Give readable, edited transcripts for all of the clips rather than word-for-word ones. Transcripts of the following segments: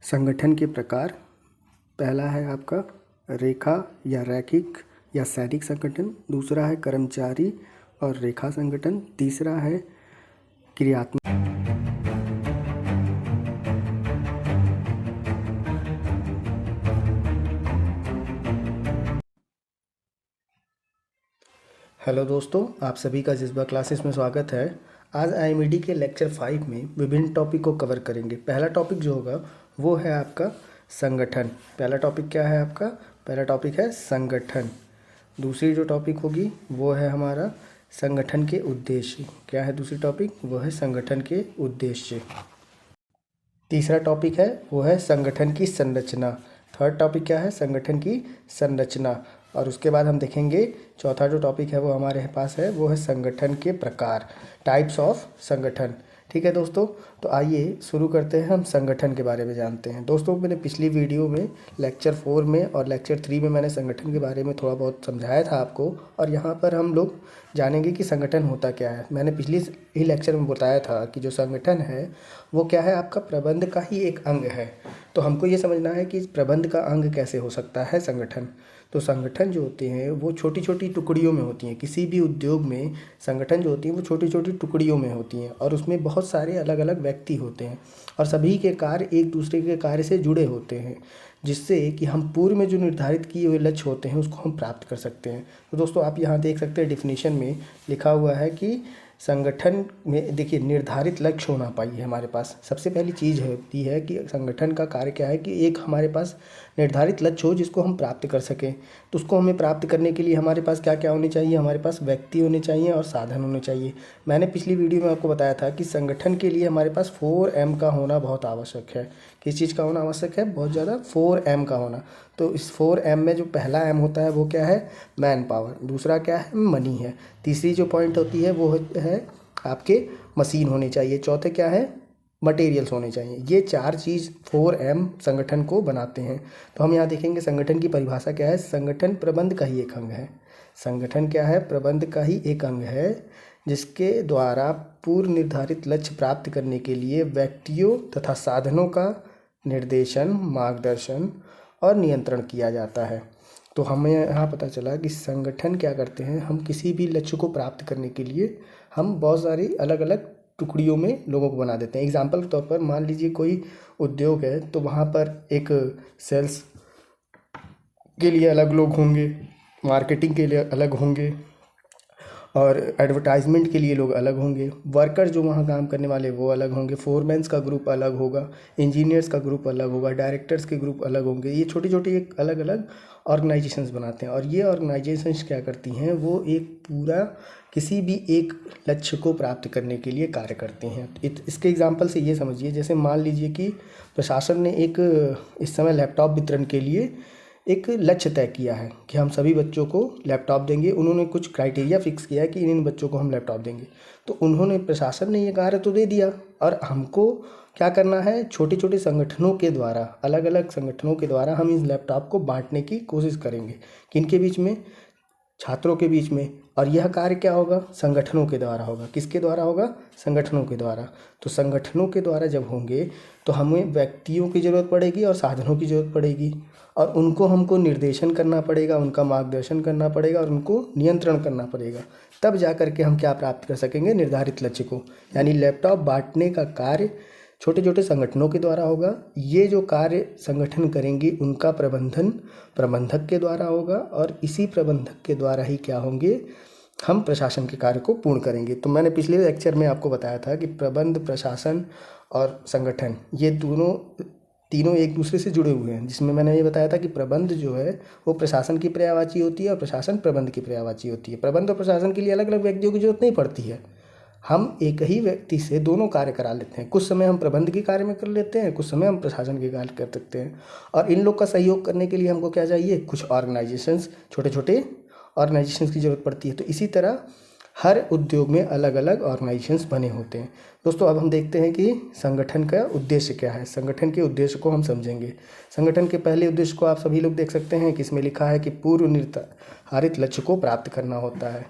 संगठन के प्रकार। पहला है आपका रेखा या रैखिक या सैनिक संगठन। दूसरा है कर्मचारी और रेखा संगठन। तीसरा है क्रियात्मक। हेलो दोस्तों, आप सभी का जज्बा क्लासेस में स्वागत है। आज आईएमईडी के लेक्चर 5 में विभिन्न टॉपिक को कवर करेंगे। पहला टॉपिक जो होगा वो है आपका संगठन। पहला टॉपिक क्या है आपका? पहला टॉपिक है संगठन। दूसरी जो टॉपिक होगी वो है हमारा संगठन के उद्देश्य। क्या है दूसरी टॉपिक? वो है संगठन के उद्देश्य। तीसरा टॉपिक है वो है संगठन की संरचना। थर्ड टॉपिक क्या है? संगठन की संरचना। और उसके बाद हम देखेंगे चौथा जो टॉपिक है वो हमारे पास है वो है संगठन के प्रकार, टाइप्स ऑफ संगठन। ठीक है दोस्तों, तो आइए शुरू करते हैं। हम संगठन के बारे में जानते हैं। दोस्तों, मैंने पिछली वीडियो में लेक्चर 4 में और लेक्चर 3 में मैंने संगठन के बारे में थोड़ा बहुत समझाया था आपको, और यहाँ पर हम लोग जानेंगे कि संगठन होता क्या है। मैंने पिछली ही लेक्चर में बताया था कि जो संगठन है वो क्या है, आपका प्रबंध का ही एक अंग है। तो हमको ये समझना है कि प्रबंध का अंग कैसे हो सकता है संगठन। तो संगठन जो होते हैं वो छोटी छोटी टुकड़ियों में होती हैं। किसी भी उद्योग में संगठन जो होती हैं वो छोटी छोटी टुकड़ियों में होती हैं, और उसमें बहुत सारे अलग अलग व्यक्ति होते हैं, और सभी के कार्य एक दूसरे के कार्य से जुड़े होते हैं, जिससे कि हम पूर्व में जो निर्धारित किए हुए लक्ष्य होते हैं उसको हम प्राप्त कर सकते हैं। तो दोस्तों, आप यहाँ देख सकते हैं डिफिनीशन में लिखा हुआ है कि संगठन में देखिए निर्धारित लक्ष्य होना चाहिए हमारे पास। सबसे पहली चीज़ होती है कि संगठन का कार्य क्या है कि एक हमारे पास निर्धारित लक्ष्य हो जिसको हम प्राप्त कर सकें। तो उसको हमें प्राप्त करने के लिए हमारे पास क्या क्या होने चाहिए? हमारे पास व्यक्ति होने चाहिए और साधन होने चाहिए। मैंने पिछली वीडियो में आपको बताया था कि संगठन के लिए हमारे पास 4M का होना बहुत आवश्यक है। किस चीज़ का होना आवश्यक है? बहुत ज़्यादा 4M का होना। तो इस 4M में जो पहला M होता है वो क्या है? Man power. दूसरा क्या है? मनी है। तीसरी जो पॉइंट होती है वो है आपके मशीन होने चाहिए। चौथे क्या है? मटेरियल्स होने चाहिए। ये चार चीज़ 4M संगठन को बनाते हैं। तो हम यहाँ देखेंगे संगठन की परिभाषा क्या है। संगठन प्रबंध का ही एक अंग है। संगठन क्या है? प्रबंध का ही एक अंग है, जिसके द्वारा पूर्व निर्धारित लक्ष्य प्राप्त करने के लिए व्यक्तियों तथा साधनों का निर्देशन, मार्गदर्शन और नियंत्रण किया जाता है। तो हमें यहाँ पता चला कि संगठन क्या करते हैं, हम किसी भी लक्ष्य को प्राप्त करने के लिए हम बहुत सारी अलग अलग टुकड़ियों में लोगों को बना देते हैं। एग्जाम्पल के तौर पर मान लीजिए कोई उद्योग है, तो वहाँ पर एक सेल्स के लिए अलग लोग होंगे, मार्केटिंग के लिए अलग होंगे, और एडवर्टाइजमेंट के लिए लोग अलग होंगे। वर्कर जो वहाँ काम करने वाले वो अलग होंगे। फोरमैन्स का ग्रुप अलग होगा, इंजीनियर्स का ग्रुप अलग होगा, डायरेक्टर्स के ग्रुप अलग होंगे। ये छोटी छोटी एक अलग अलग ऑर्गेनाइजेशंस बनाते हैं, और ये ऑर्गेनाइजेशंस क्या करती हैं, वो एक पूरा किसी भी एक लक्ष्य को प्राप्त करने के लिए कार्य करते हैं। इसके एग्जाम्पल से ये समझिए, जैसे मान लीजिए कि प्रशासन ने एक इस समय लैपटॉप वितरण के लिए एक लक्ष्य तय किया है कि हम सभी बच्चों को लैपटॉप देंगे। उन्होंने कुछ क्राइटेरिया फिक्स किया है कि इन बच्चों को हम लैपटॉप देंगे। तो उन्होंने, प्रशासन ने ये कार्य तो दे दिया, और हमको क्या करना है, छोटे छोटे संगठनों के द्वारा, अलग अलग संगठनों के द्वारा हम इस लैपटॉप को बांटने की कोशिश करेंगे। किनके बीच में? छात्रों के बीच में। और यह कार्य क्या होगा? संगठनों के द्वारा होगा। किसके द्वारा होगा? संगठनों के द्वारा। तो संगठनों के द्वारा जब होंगे तो हमें व्यक्तियों की ज़रूरत पड़ेगी और साधनों की ज़रूरत पड़ेगी, और उनको हमको निर्देशन करना पड़ेगा, उनका मार्गदर्शन करना पड़ेगा, और उनको नियंत्रण करना पड़ेगा। तब जा कर के हम क्या प्राप्त कर सकेंगे? निर्धारित लक्ष्य को। यानी लैपटॉप बांटने का कार्य छोटे छोटे संगठनों के द्वारा होगा। ये जो कार्य संगठन करेंगे उनका प्रबंधन प्रबंधक के द्वारा होगा, और इसी प्रबंधक के द्वारा ही क्या होंगे, हम प्रशासन के कार्य को पूर्ण करेंगे। तो मैंने पिछले लेक्चर में आपको बताया था कि प्रबंध, प्रशासन और संगठन ये तीनों एक दूसरे से जुड़े हुए हैं, जिसमें मैंने ये बताया था कि प्रबंध जो है वो प्रशासन की पर्यायवाची होती है, और प्रशासन प्रबंध की पर्यायवाची होती है। प्रबंध और प्रशासन के लिए अलग अलग व्यक्तियों की जरूरत नहीं पड़ती है। हम एक ही व्यक्ति से दोनों कार्य करा लेते हैं। कुछ समय हम प्रबंध के कार्य में कर लेते हैं, कुछ समय हम प्रशासन के कार्य कर सकते हैं। और इन लोग का सहयोग करने के लिए हमको क्या चाहिए? कुछ ऑर्गेनाइजेशंस, छोटे छोटे ऑर्गेनाइजेशंस की ज़रूरत पड़ती है। तो इसी तरह हर उद्योग में अलग अलग ऑर्गेनाइजेशंस बने होते हैं। दोस्तों, अब हम देखते हैं कि संगठन का उद्देश्य क्या है। संगठन के उद्देश्य को हम समझेंगे। संगठन के पहले उद्देश्य को आप सभी लोग देख सकते हैं कि इसमें लिखा है कि पूर्व निर्धारित लक्ष्य को प्राप्त करना होता है।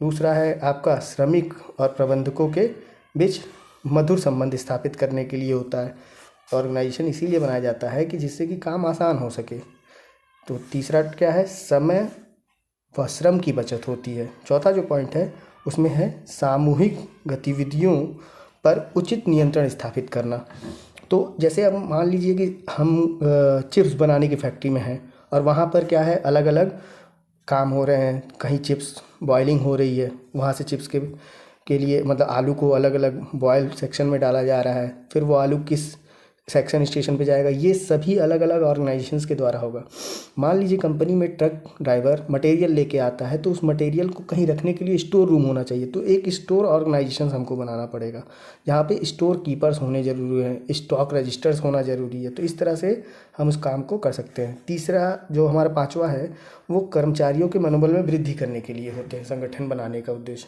दूसरा है आपका श्रमिक और प्रबंधकों के बीच मधुर संबंध स्थापित करने के लिए होता है। ऑर्गेनाइजेशन इसीलिए बनाया जाता है कि जिससे कि काम आसान हो सके। तो तीसरा क्या है, समय व श्रम की बचत होती है। चौथा जो पॉइंट है उसमें है सामूहिक गतिविधियों पर उचित नियंत्रण स्थापित करना। तो जैसे अब मान लीजिए कि हम चिप्स बनाने की फैक्ट्री में हैं और वहाँ पर क्या है, अलग अलग काम हो रहे हैं। कहीं चिप्स बॉइलिंग हो रही है, वहाँ से चिप्स के लिए मतलब आलू को अलग अलग बॉयल सेक्शन में डाला जा रहा है, फिर वो आलू किस सेक्शन स्टेशन पे जाएगा, ये सभी अलग अलग ऑर्गेनाइजेशंस के द्वारा होगा। मान लीजिए कंपनी में ट्रक ड्राइवर मटेरियल लेके आता है, तो उस मटेरियल को कहीं रखने के लिए स्टोर रूम होना चाहिए। तो एक स्टोर ऑर्गेनाइजेशन हमको बनाना पड़ेगा, जहाँ पे स्टोर कीपर्स होने ज़रूरी हैं, स्टॉक रजिस्टर्स होना ज़रूरी है। तो इस तरह से हम उस काम को कर सकते हैं। तीसरा जो हमारा पाँचवा है वो कर्मचारियों के मनोबल में वृद्धि करने के लिए होते हैं संगठन बनाने का उद्देश्य।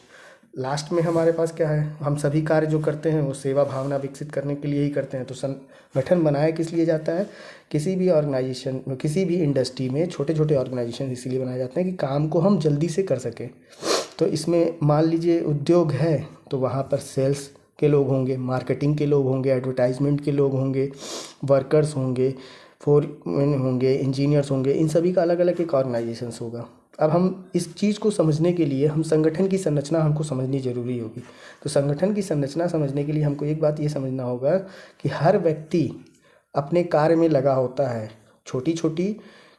लास्ट में हमारे पास क्या है, हम सभी कार्य जो करते हैं वो सेवा भावना विकसित करने के लिए ही करते हैं। तो संगठन बनाया किस लिए जाता है, किसी भी ऑर्गेनाइजेशन, किसी भी इंडस्ट्री में छोटे छोटे ऑर्गेनाइजेशन इसीलिए बनाए जाते हैं कि काम को हम जल्दी से कर सकें। तो इसमें मान लीजिए उद्योग है तो वहाँ पर सेल्स के लोग होंगे, मार्केटिंग के लोग होंगे, एडवर्टाइजमेंट के लोग होंगे, वर्कर्स होंगे, फोरमैन होंगे, इंजीनियर्स होंगे, इन सभी का अलग अलग एक ऑर्गेनाइजेशन होगा। अब हम इस चीज़ को समझने के लिए हम संगठन की संरचना हमको समझनी ज़रूरी होगी। तो संगठन की संरचना समझने के लिए हमको एक बात ये समझना होगा कि हर व्यक्ति अपने कार्य में लगा होता है, छोटी छोटी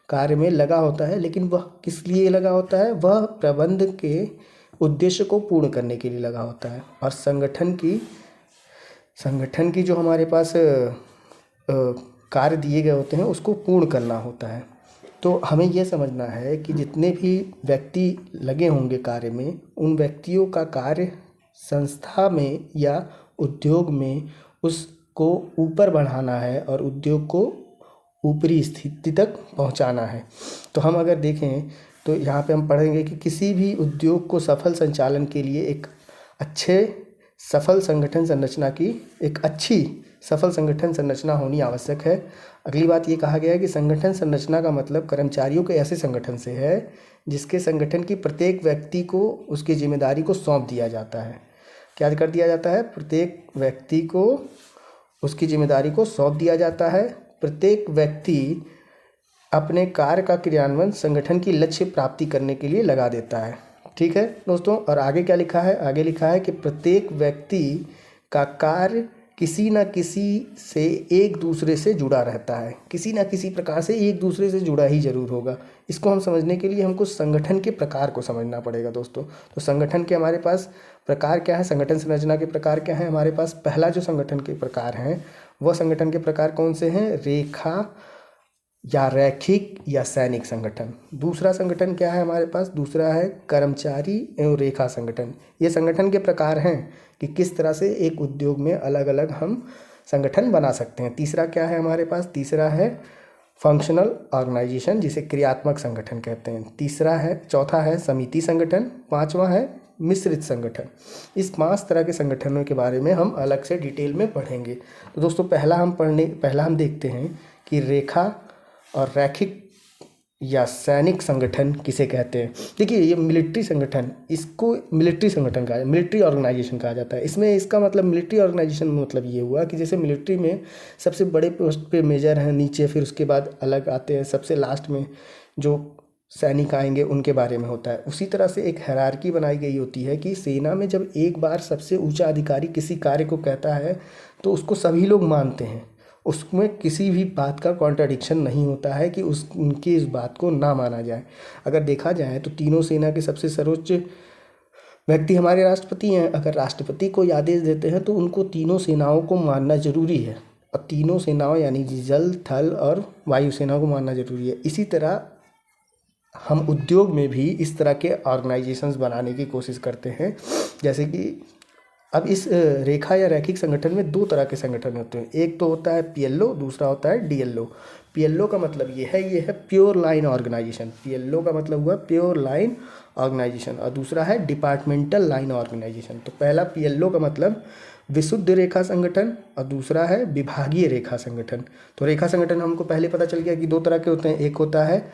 कार्य में लगा होता है, लेकिन वह किस लिए लगा होता है, वह प्रबंध के उद्देश्य को पूर्ण करने के लिए लगा होता है। और संगठन की जो हमारे पास कार्य दिए गए होते हैं उसको पूर्ण करना होता है। तो हमें यह समझना है कि जितने भी व्यक्ति लगे होंगे कार्य में, उन व्यक्तियों का कार्य संस्था में या उद्योग में उसको ऊपर बढ़ाना है और उद्योग को ऊपरी स्थिति तक पहुंचाना है। तो हम अगर देखें तो यहाँ पे हम पढ़ेंगे कि किसी भी उद्योग को सफल संचालन के लिए एक अच्छी सफल संगठन संरचना होनी आवश्यक है। अगली बात ये कहा गया है कि संगठन संरचना का मतलब कर्मचारियों के ऐसे संगठन से है जिसके संगठन की प्रत्येक व्यक्ति को उसकी जिम्मेदारी को सौंप दिया जाता है। क्या कर दिया जाता है, प्रत्येक व्यक्ति को उसकी जिम्मेदारी को सौंप दिया जाता है। प्रत्येक व्यक्ति अपने कार्य का क्रियान्वयन संगठन की लक्ष्य प्राप्ति करने के लिए लगा देता है। ठीक है दोस्तों, और आगे क्या लिखा है, आगे लिखा है कि प्रत्येक व्यक्ति का कार्य किसी न किसी से एक दूसरे से जुड़ा रहता है, किसी न किसी प्रकार से एक दूसरे से जुड़ा ही जरूर होगा। इसको हम समझने के लिए हमको संगठन के प्रकार को समझना पड़ेगा दोस्तों। तो संगठन के हमारे पास प्रकार क्या है, संगठन संरचना के प्रकार क्या है हमारे पास। पहला जो संगठन के प्रकार हैं वह संगठन के प्रकार कौन से हैं, रेखा या रैखिक या सैनिक संगठन। दूसरा संगठन क्या है हमारे पास, दूसरा है कर्मचारी एवं रेखा संगठन। ये संगठन के प्रकार हैं कि किस तरह से एक उद्योग में अलग अलग हम संगठन बना सकते हैं। तीसरा क्या है हमारे पास, तीसरा है फंक्शनल ऑर्गेनाइजेशन जिसे क्रियात्मक संगठन कहते हैं। चौथा है समिति संगठन, पांचवा है मिश्रित संगठन। इस 5 तरह के संगठनों के बारे में हम अलग से डिटेल में पढ़ेंगे। तो दोस्तों पहला हम देखते हैं कि रेखा और रैखिक या सैनिक संगठन किसे कहते हैं। देखिए ये मिलिट्री संगठन, इसको मिलिट्री संगठन कहा, मिलिट्री ऑर्गेनाइजेशन कहा जाता है। इसमें इसका मतलब मिलिट्री ऑर्गेनाइजेशन मतलब ये हुआ कि जैसे मिलिट्री में सबसे बड़े पोस्ट पे मेजर हैं नीचे, फिर उसके बाद अलग आते हैं, सबसे लास्ट में जो सैनिक आएंगे उनके बारे में होता है। उसी तरह से एक हायरार्की बनाई गई होती है कि सेना में जब एक बार सबसे ऊंचा अधिकारी किसी कार्य को कहता है तो उसको सभी लोग मानते हैं, उसमें किसी भी बात का कॉन्ट्राडिक्शन नहीं होता है कि उनकी इस बात को ना माना जाए। अगर देखा जाए तो तीनों सेना के सबसे सर्वोच्च व्यक्ति हमारे राष्ट्रपति हैं। अगर राष्ट्रपति को आदेश देते हैं तो उनको तीनों सेनाओं को मानना जरूरी है, और तीनों सेनाओं यानी जल, थल और वायु सेना को मानना जरूरी है। इसी तरह हम उद्योग में भी इस तरह के ऑर्गेनाइजेशंस बनाने की कोशिश करते हैं। जैसे कि अब इस रेखा या रैखिक संगठन में 2 तरह के संगठन होते हैं, एक तो होता है पीएलओ, दूसरा होता है डीएलओ। पीएलओ का मतलब ये है प्योर लाइन ऑर्गेनाइजेशन, पीएलओ का मतलब हुआ प्योर लाइन ऑर्गेनाइजेशन, और दूसरा है डिपार्टमेंटल लाइन ऑर्गेनाइजेशन। तो पहला पीएलओ का मतलब विशुद्ध रेखा संगठन और दूसरा है विभागीय रेखा संगठन। तो रेखा संगठन हमको पहले पता चल गया कि 2 तरह के होते हैं, एक होता है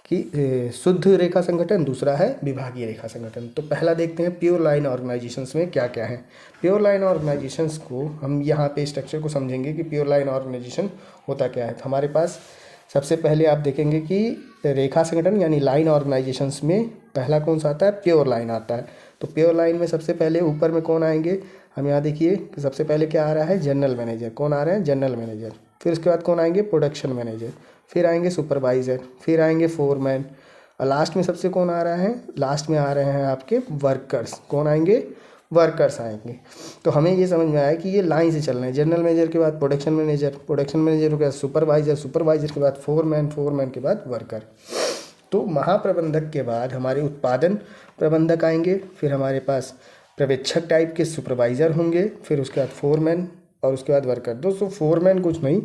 कि शुद्ध रेखा संगठन, दूसरा है विभागीय रेखा संगठन। तो पहला देखते हैं प्योर लाइन ऑर्गेनाइजेशंस में क्या क्या है। प्योर लाइन ऑर्गेनाइजेशंस को हम यहाँ पे स्ट्रक्चर को समझेंगे कि प्योर लाइन ऑर्गेनाइजेशन होता क्या है। तो हमारे पास सबसे पहले आप देखेंगे कि रेखा संगठन यानी लाइन ऑर्गेनाइजेशंस में पहला कौन सा आता है, प्योर लाइन आता है। तो प्योर लाइन में सबसे पहले ऊपर में कौन आएंगे, हम यहाँ देखिए कि सबसे पहले क्या आ रहा है, जनरल मैनेजर। कौन आ रहे हैं, जनरल मैनेजर। फिर उसके बाद कौन आएंगे, प्रोडक्शन मैनेजर। फिर आएंगे सुपरवाइज़र, फिर आएंगे फोरमैन, और लास्ट में सबसे कौन आ रहा है, लास्ट में आ रहे हैं आपके वर्कर्स। कौन आएंगे, वर्कर्स आएंगे। तो हमें ये समझ में आया कि ये लाइन से चल रहे हैं। जनरल मैनेजर के बाद प्रोडक्शन मैनेजर, प्रोडक्शन मैनेजर के बाद सुपरवाइज़र, सुपरवाइज़र के बाद फोरमैन, फोरमैन के बाद वर्कर। तो महाप्रबंधक के बाद हमारे उत्पादन प्रबंधक आएंगे, फिर हमारे पास पर्यवेक्षक टाइप के सुपरवाइज़र होंगे, फिर उसके बाद फोरमैन और उसके बाद वर्कर। दोस्तों फोरमैन कुछ नहीं,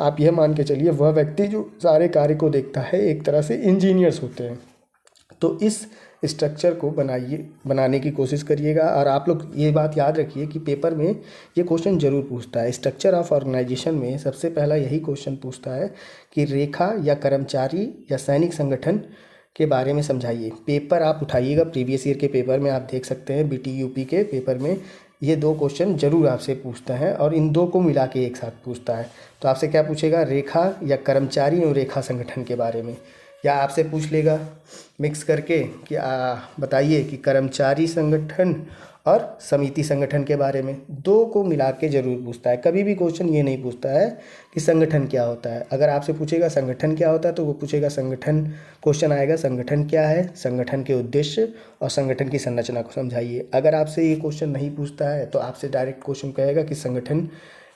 आप यह मान के चलिए वह व्यक्ति जो सारे कार्य को देखता है, एक तरह से इंजीनियर्स होते हैं। तो इस स्ट्रक्चर को बनाने की कोशिश करिएगा। और आप लोग ये बात याद रखिए कि पेपर में ये क्वेश्चन जरूर पूछता है। स्ट्रक्चर ऑफ ऑर्गेनाइजेशन में सबसे पहला यही क्वेश्चन पूछता है कि रेखा या कर्मचारी या सैनिक संगठन के बारे में समझाइए। पेपर आप उठाइएगा, प्रीवियस ईयर के पेपर में आप देख सकते हैं, BTUP के पेपर में ये दो क्वेश्चन जरूर आपसे पूछता है और इन दो को मिला के एक साथ पूछता है। तो आपसे क्या पूछेगा, रेखा या कर्मचारी और रेखा संगठन के बारे में, या आपसे पूछ लेगा मिक्स करके कि बताइए कि कर्मचारी संगठन और समिति संगठन के बारे में। दो को मिला के जरूर पूछता है। कभी भी क्वेश्चन ये नहीं पूछता है कि संगठन क्या होता है। अगर आपसे पूछेगा संगठन क्या होता है तो वो पूछेगा संगठन, क्वेश्चन आएगा संगठन क्या है, संगठन के उद्देश्य और संगठन की संरचना को समझाइए। अगर आपसे ये क्वेश्चन नहीं पूछता है तो आपसे डायरेक्ट क्वेश्चन कहेगा कि संगठन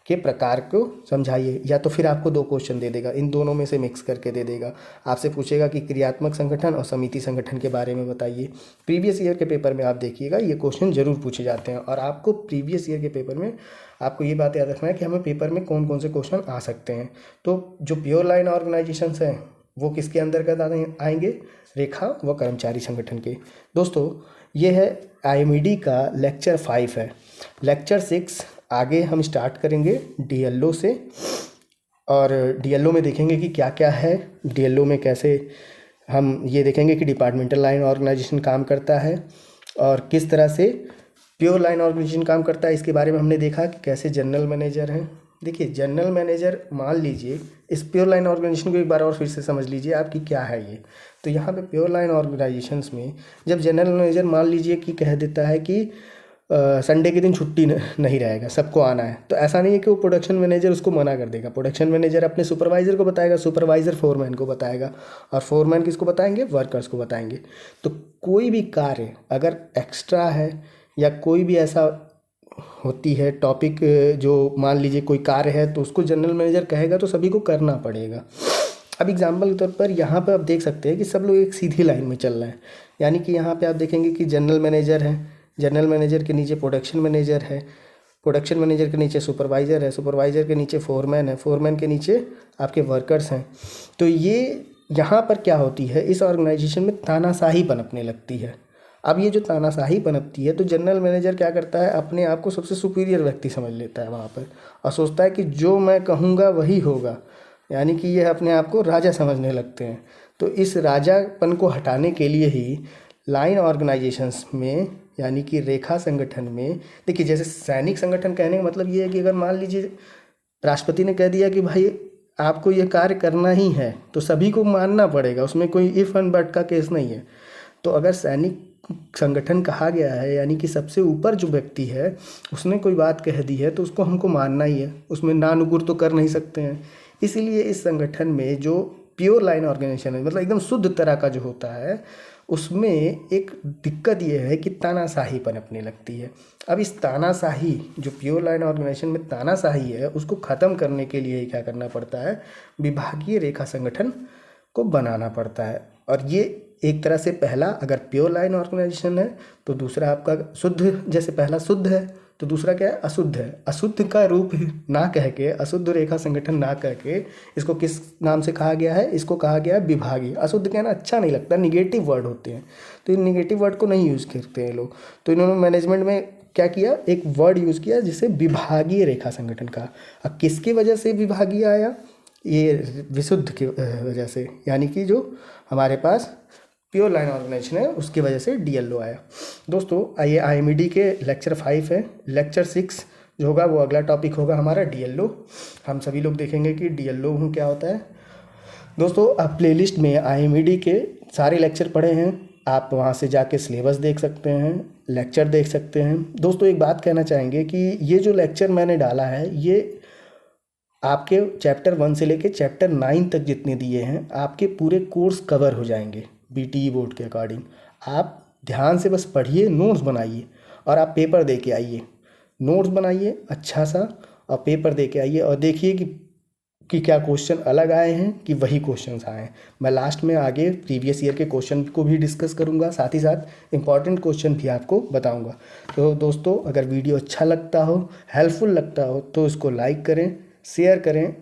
के प्रकार को समझाइए, या तो फिर आपको दो क्वेश्चन दे देगा, इन दोनों में से मिक्स करके दे देगा। आपसे पूछेगा कि क्रियात्मक संगठन और समिति संगठन के बारे में बताइए। प्रीवियस ईयर के पेपर में आप देखिएगा ये क्वेश्चन जरूर पूछे जाते हैं। और आपको प्रीवियस ईयर के पेपर में आपको ये बात याद रखना है कि हमें पेपर में कौन कौन से क्वेश्चन आ सकते हैं। तो जो प्योर लाइन ऑर्गेनाइजेशंस हैं वो किसके अंतर्गत आएंगे, रेखा व कर्मचारी संगठन के। दोस्तों ये है IMD का लेक्चर 5 है। लेक्चर 6 आगे हम स्टार्ट करेंगे DLO से, और DLO में देखेंगे कि क्या क्या है, DLO में कैसे हम ये देखेंगे कि डिपार्टमेंटल लाइन ऑर्गेनाइजेशन काम करता है और किस तरह से प्योर लाइन ऑर्गेनाइजेशन काम करता है। इसके बारे में हमने देखा कि कैसे जनरल मैनेजर हैं। देखिए जनरल मैनेजर, मान लीजिए इस प्योर लाइन ऑर्गेनाइजेशन को एक बार और फिर से समझ लीजिए आपकी क्या है ये। तो यहाँ पे प्योर लाइन ऑर्गेनाइजेशंस में जब जनरल मैनेजर मान लीजिए कि कह देता है कि संडे के दिन छुट्टी नहीं रहेगा, सबको आना है, तो ऐसा नहीं है कि वो प्रोडक्शन मैनेजर उसको मना कर देगा। प्रोडक्शन मैनेजर अपने सुपरवाइज़र को बताएगा, सुपरवाइज़र फोरमैन को बताएगा, और फोरमैन किसको बताएंगे, वर्कर्स को बताएंगे। तो कोई भी कार्य अगर एक्स्ट्रा है या कोई भी ऐसा होती है टॉपिक, जो मान लीजिए कोई कार्य है तो उसको जनरल मैनेजर कहेगा तो सभी को करना पड़ेगा। अब एग्जाम्पल के तौर पर यहाँ पर आप देख सकते हैं कि सब लोग एक सीधी लाइन में चल रहे हैं। यानी कि यहाँ पे आप देखेंगे कि जनरल मैनेजर है, जनरल मैनेजर के नीचे प्रोडक्शन मैनेजर है, प्रोडक्शन मैनेजर के नीचे सुपरवाइज़र है, सुपरवाइज़र के नीचे फोरमैन है, फोरमैन के नीचे आपके वर्कर्स हैं। तो ये यहाँ पर क्या होती है, इस ऑर्गेनाइजेशन में तानाशाही पनपने लगती है। अब ये जो तानाशाही पनपती है तो जनरल मैनेजर क्या करता है, अपने आप को सबसे सुपीरियर व्यक्ति समझ लेता है वहाँ पर, और सोचता है कि जो मैं कहूँगा वही होगा। यानी कि ये अपने आप को राजा समझने लगते हैं। तो इस राजापन को हटाने के लिए ही लाइन ऑर्गेनाइजेशंस में, यानी कि रेखा संगठन में, देखिए जैसे सैनिक संगठन कहने का मतलब ये है कि अगर मान लीजिए राष्ट्रपति ने कह दिया कि भाई आपको ये कार्य करना ही है तो सभी को मानना पड़ेगा, उसमें कोई इफ़ एंड बट का केस नहीं है। तो अगर सैनिक संगठन कहा गया है, यानी कि सबसे ऊपर जो व्यक्ति है उसने कोई बात कह दी है तो उसको हमको मानना ही है, उसमें नानुकुर तो कर नहीं सकते हैं। इसीलिए इस संगठन में जो प्योर लाइन ऑर्गेनाइजेशन है, मतलब एकदम शुद्ध तरह का जो होता है, उसमें एक दिक्कत ये है कि तानाशाही पनपने लगती है। अब इस तानाशाही, जो प्योर लाइन ऑर्गेनाइजेशन में तानाशाही है, उसको ख़त्म करने के लिए क्या करना पड़ता है, विभागीय रेखा संगठन को बनाना पड़ता है। और ये एक तरह से पहला अगर प्योर लाइन ऑर्गेनाइजेशन है तो दूसरा आपका शुद्ध, जैसे पहला शुद्ध है तो दूसरा क्या है, अशुद्ध है। अशुद्ध का रूप ना कह के, अशुद्ध रेखा संगठन ना कह के, इसको किस नाम से कहा गया है, इसको कहा गया है विभागीय। अशुद्ध कहना अच्छा नहीं लगता, निगेटिव वर्ड होते हैं, तो इन निगेटिव वर्ड को नहीं यूज़ करते हैं लोग। तो इन्होंने मैनेजमेंट में क्या किया, एक वर्ड यूज़ किया जिसे विभागीय रेखा संगठन का। अब किसकी वजह से विभागीय आया, ये विशुद्ध की वजह से, यानी कि जो हमारे पास प्योर लाइन ऑर्गेनाइजेशन है उसकी वजह से DLO आया। दोस्तों आइए IMED के लेक्चर 5 है, लेक्चर 6 जो होगा वो अगला टॉपिक होगा हमारा DLO। हम सभी लोग देखेंगे कि DLO क्या होता है। दोस्तों आप प्लेलिस्ट में IMED के सारे लेक्चर पढ़े हैं, आप वहाँ से जाके सिलेबस देख सकते हैं, लेक्चर देख सकते हैं। दोस्तों एक बात कहना चाहेंगे कि ये जो लेक्चर मैंने डाला है ये आपके चैप्टर 1 से लेके चैप्टर 9 तक जितने दिए हैं आपके पूरे कोर्स कवर हो जाएंगे BTE बोर्ड के अकॉर्डिंग। आप ध्यान से बस पढ़िए, नोट्स बनाइए और आप पेपर दे के आइए। नोट्स बनाइए अच्छा सा और पेपर दे के आइए और देखिए कि क्या क्वेश्चन अलग आए हैं कि वही क्वेश्चंस आए हैं। मैं लास्ट में आगे प्रीवियस ईयर के क्वेश्चन को भी डिस्कस करूंगा, साथ ही साथ इम्पॉर्टेंट क्वेश्चन भी आपको बताऊंगा। तो दोस्तों अगर वीडियो अच्छा लगता हो, हेल्पफुल लगता हो तो इसको लाइक करें, शेयर करें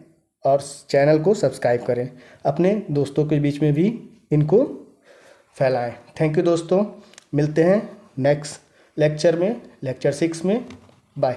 और चैनल को सब्सक्राइब करें। अपने दोस्तों के बीच में भी इनको फैलाएं। थैंक यू दोस्तों, मिलते हैं नेक्स्ट लेक्चर में, लेक्चर 6 में। बाय।